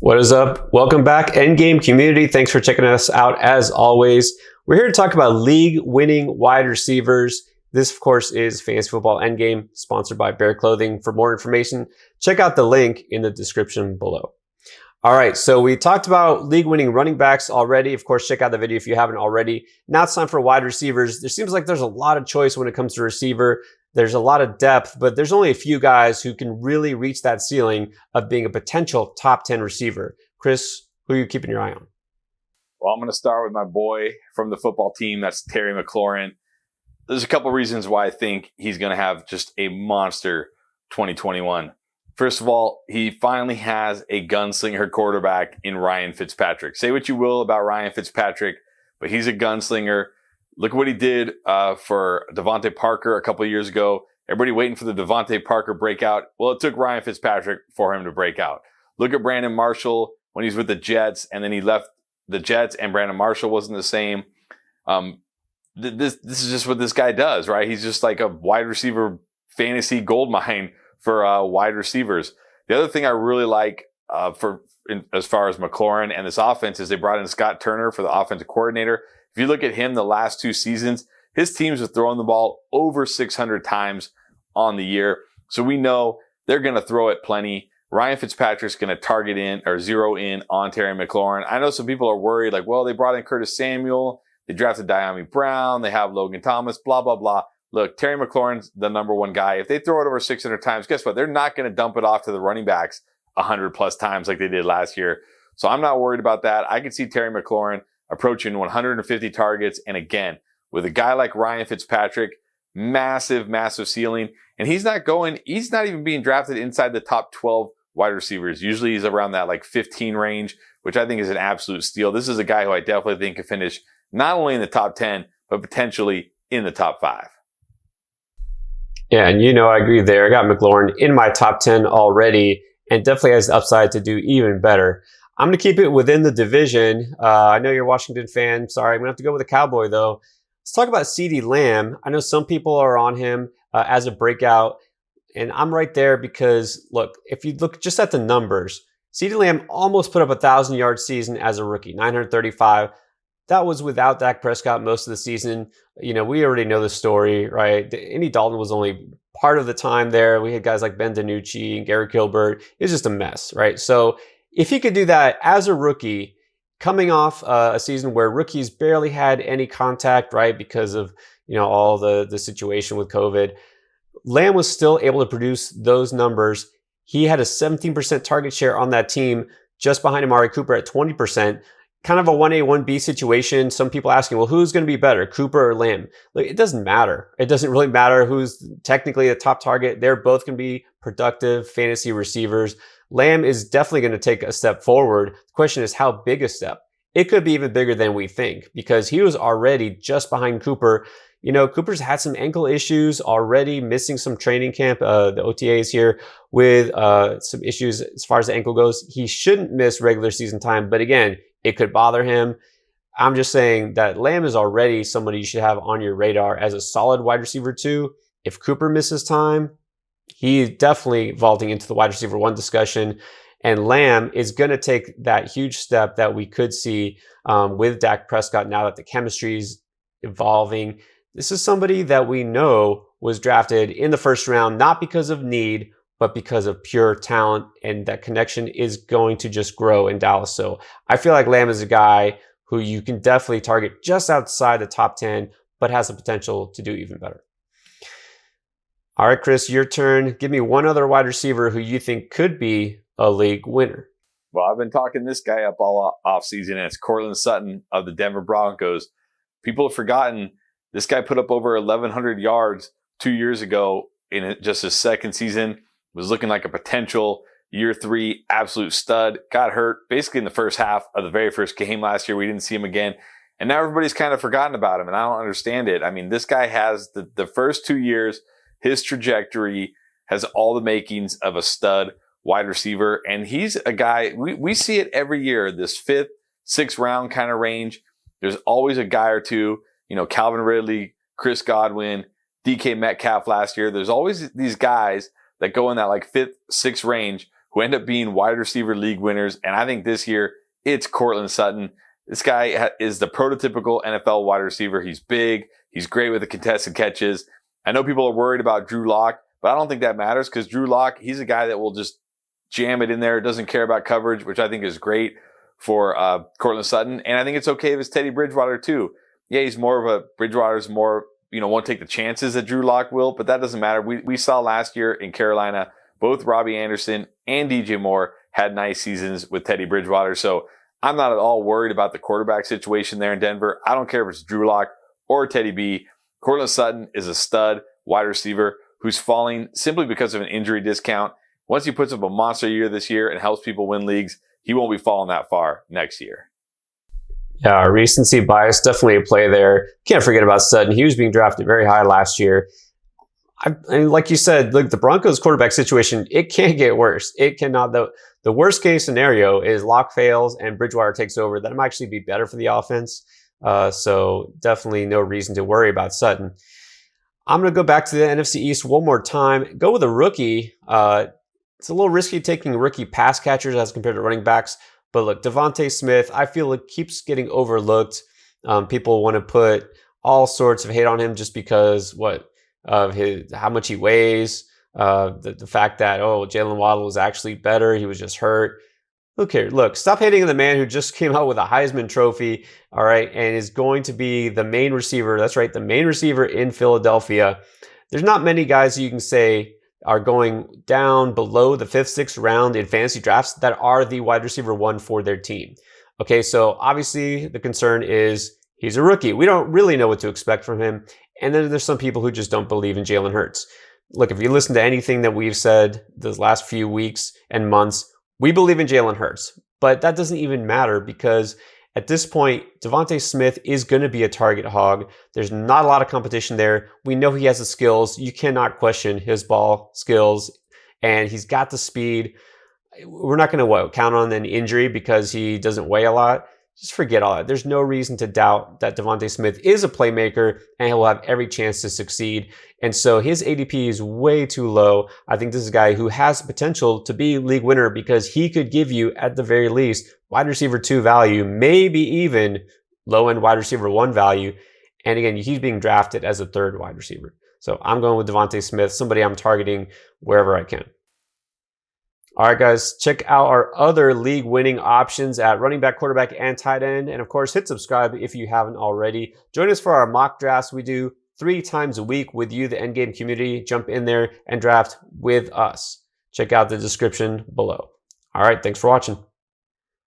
What is up? Welcome back, Endgame community. Thanks for checking us out as always. We're here to talk about league-winning wide receivers. This, of course, is Fantasy Football Endgame, sponsored by Bear Clothing. For more information, check out the link in the description below. All right, so we talked about league-winning running backs already. Of course, check out the video if you haven't already. Now it's time for wide receivers. There seems like there's a lot of choice when it comes to receiver. There's a lot of depth, but there's only a few guys who can really reach that ceiling of being a potential top 10 receiver. Chris, who are you keeping your eye on? Well, I'm going to start with my boy from the football team. That's Terry McLaurin. There's a couple reasons why I think he's going to have just a monster 2021. First of all, he finally has a gunslinger quarterback in Ryan Fitzpatrick. Say what you will about Ryan Fitzpatrick, but he's a gunslinger. Look what he did for Devontae Parker a couple of years ago. Everybody waiting for the Devontae Parker breakout. Well, it took Ryan Fitzpatrick for him to break out. Look at Brandon Marshall when he's with the Jets, and then he left the Jets, and Brandon Marshall wasn't the same. This is just what this guy does, right? He's just like a wide receiver fantasy goldmine for wide receivers. The other thing I really like as far as McLaurin and this offense is they brought in Scott Turner for the offensive coordinator. If you look at him the last two seasons, his teams have thrown the ball over 600 times on the year. So we know they're going to throw it plenty. Ryan Fitzpatrick's going to target in or zero in on Terry McLaurin. I know some people are worried, like, well, they brought in Curtis Samuel. They drafted Diami Brown. They have Logan Thomas, blah, blah, blah. Look, Terry McLaurin's the number one guy. If they throw it over 600 times, guess what? They're not going to dump it off to the running backs 100 plus times like they did last year. So I'm not worried about that. I can see Terry McLaurin approaching 150 targets. And again, with a guy like Ryan Fitzpatrick, massive, massive ceiling. And he's not even being drafted inside the top 12 wide receivers. Usually he's around that like 15 range, which I think is an absolute steal. This is a guy who I definitely think can finish not only in the top 10, but potentially in the top 5. Yeah, and I agree there. I got McLaurin in my top 10 already and definitely has the upside to do even better. I'm going to keep it within the division. I know you're a Washington fan. Sorry, I'm going to have to go with a Cowboy, though. Let's talk about CeeDee Lamb. I know some people are on him as a breakout, and I'm right there because, look, if you look just at the numbers, CeeDee Lamb almost put up a 1,000-yard season as a rookie, 935. That was without Dak Prescott most of the season. We already know the story, right? Andy Dalton was only part of the time there. We had guys like Ben DiNucci and Gary Gilbert. It was just a mess, right? So if he could do that as a rookie, coming off a season where rookies barely had any contact, right, because of all the situation with COVID, Lamb was still able to produce those numbers. He had a 17% target share on that team, just behind Amari Cooper at 20%. Kind of a 1A, 1B situation. Some people asking, well, who's going to be better, Cooper or Lamb? Like, it doesn't matter. It doesn't really matter who's technically a top target. They're both going to be productive fantasy receivers. Lamb is definitely going to take a step forward. The question is, how big a step? It could be even bigger than we think because he was already just behind Cooper. Cooper's had some ankle issues already, missing some training camp. The OTAs here with some issues as far as the ankle goes. He shouldn't miss regular season time, but again, it could bother him. I'm just saying that Lamb is already somebody you should have on your radar as a solid wide receiver too. If Cooper misses time, he's definitely vaulting into the wide receiver 1 discussion. And Lamb is going to take that huge step that we could see with Dak Prescott now that the chemistry is evolving. This is somebody that we know was drafted in the first round, not because of need, but because of pure talent, and that connection is going to just grow in Dallas. So I feel like Lamb is a guy who you can definitely target just outside the top 10, but has the potential to do even better. All right, Chris, your turn. Give me one other wide receiver who you think could be a league winner. Well, I've been talking this guy up all offseason, and it's Courtland Sutton of the Denver Broncos. People have forgotten this guy put up over 1,100 yards 2 years ago in just his second season. Was looking like a potential year 3 absolute stud. Got hurt basically in the first half of the very first game last year. We didn't see him again. And now everybody's kind of forgotten about him, and I don't understand it. I mean, this guy has the first 2 years, his trajectory has all the makings of a stud wide receiver. And he's a guy, we see it every year, this 5th, 6th round kind of range. There's always a guy or two, Calvin Ridley, Chris Godwin, DK Metcalf last year. There's always these guys that go in that like 5th, 6th range who end up being wide receiver league winners. And I think this year it's Courtland Sutton. This guy is the prototypical NFL wide receiver. He's big. He's great with the contested catches. I know people are worried about Drew Lock, but I don't think that matters because Drew Lock, he's a guy that will just jam it in there, doesn't care about coverage, which I think is great for Courtland Sutton. And I think it's okay if it's Teddy Bridgewater too. Yeah, he's more of a Bridgewater's more, won't take the chances that Drew Lock will, but that doesn't matter. We saw last year in Carolina, both Robbie Anderson and DJ Moore had nice seasons with Teddy Bridgewater. So I'm not at all worried about the quarterback situation there in Denver. I don't care if it's Drew Lock or Teddy B. Courtland Sutton is a stud wide receiver who's falling simply because of an injury discount. Once he puts up a monster year this year and helps people win leagues, he won't be falling that far next year. Yeah, recency bias, definitely a play there. Can't forget about Sutton. He was being drafted very high last year. And like you said, look, the Broncos quarterback situation, it can't get worse. It cannot. The worst case scenario is Locke fails and Bridgewater takes over. That might actually be better for the offense. So definitely no reason to worry about Sutton. I'm going to go back to the NFC East one more time. Go with a rookie. It's a little risky taking rookie pass catchers as compared to running backs. But look, Devontae Smith, I feel it keeps getting overlooked. People want to put all sorts of hate on him just because of how much he weighs. The fact that, Jalen Waddle was actually better. He was just hurt. Look, stop hating on the man who just came out with a Heisman Trophy, all right, and is going to be the main receiver. That's right, the main receiver in Philadelphia. There's not many guys you can say are going down below the 5th, 6th round in fantasy drafts that are the wide receiver one for their team. Okay, so obviously the concern is he's a rookie. We don't really know what to expect from him. And then there's some people who just don't believe in Jalen Hurts. Look, if you listen to anything that we've said the last few weeks and months, we believe in Jalen Hurts. But that doesn't even matter because at this point, Devontae Smith is going to be a target hog. There's not a lot of competition there. We know he has the skills. You cannot question his ball skills. And he's got the speed. We're not going to count on an injury because he doesn't weigh a lot. Just forget all that. There's no reason to doubt that Devontae Smith is a playmaker and he will have every chance to succeed. And so his ADP is way too low. I think this is a guy who has potential to be league winner because he could give you, at the very least, wide receiver 2 value, maybe even low-end wide receiver 1 value. And again, he's being drafted as a 3rd wide receiver. So I'm going with Devontae Smith, somebody I'm targeting wherever I can. All right, guys, check out our other league-winning options at running back, quarterback, and tight end. And of course, hit subscribe if you haven't already. Join us for our mock drafts we do 3 times a week with you, the Endgame community. Jump in there and draft with us. Check out the description below. All right, thanks for watching.